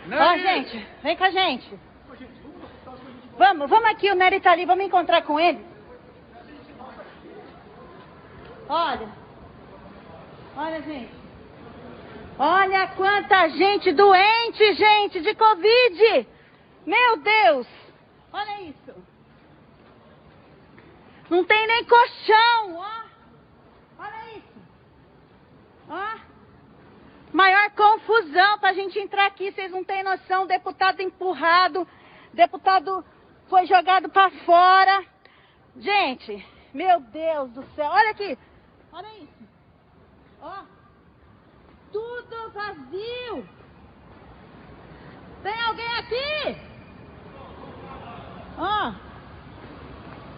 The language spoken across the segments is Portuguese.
Ó, gente, vem com a gente. Vamos aqui, o Nery tá ali, vamos encontrar com ele. Olha, gente. Olha quanta gente doente, gente, de Covid. Meu Deus. Olha isso. Não tem nem colchão, ó. Olha isso. Ó. Maior confusão pra gente entrar aqui, vocês não têm noção. Deputado empurrado, deputado foi jogado pra fora. Gente, meu Deus do céu. Olha aqui. Olha isso. Ó. Tudo vazio. Tem alguém aqui? Ó.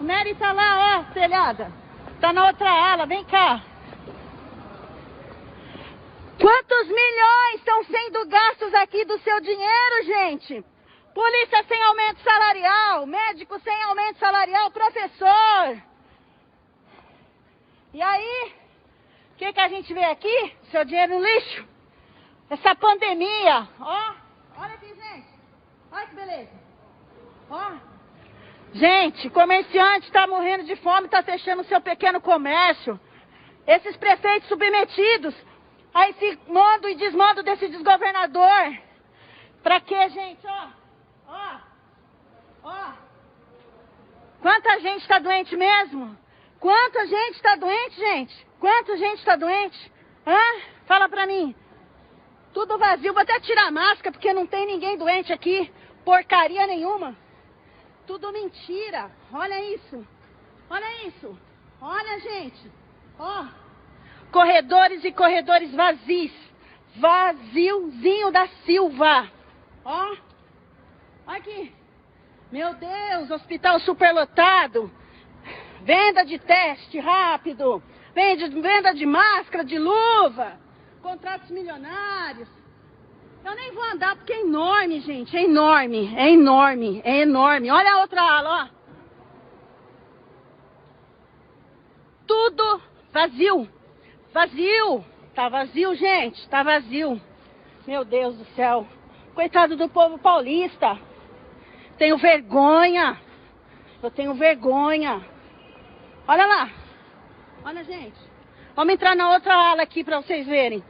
O Nery tá lá, ó, telhada. Tá na outra ala, vem cá. Quantos milhões estão sendo gastos aqui do seu dinheiro, gente? Polícia sem aumento salarial, médico sem aumento salarial, professor. E aí, o que a gente vê aqui? Seu dinheiro no lixo. Essa pandemia, ó. Olha aqui, gente. Olha que beleza. Ó. Gente, comerciante está morrendo de fome, está fechando seu pequeno comércio. Esses prefeitos submetidos a esse modo e desmodo desse desgovernador. Pra quê, gente? Ó. Quanta gente está doente mesmo? Quanta gente está doente, gente? Quanta gente está doente? Hã? Fala pra mim. Tudo vazio. Vou até tirar a máscara porque não tem ninguém doente aqui. Porcaria nenhuma. Tudo mentira. Olha isso. Olha isso. Olha, gente. Ó. Corredores e corredores vazios. Vaziozinho da Silva. Ó. Olha aqui. Meu Deus, hospital superlotado. Venda de teste rápido. Venda de máscara, de luva. Contratos milionários. Eu nem vou andar porque é enorme, gente. É enorme, é enorme, é enorme. Olha a outra ala, ó. Tudo vazio. Vazio. Tá vazio, gente. Tá vazio. Meu Deus do céu. Coitado do povo paulista. Tenho vergonha. Eu tenho vergonha. Olha lá. Olha, gente. Vamos entrar na outra ala aqui pra vocês verem.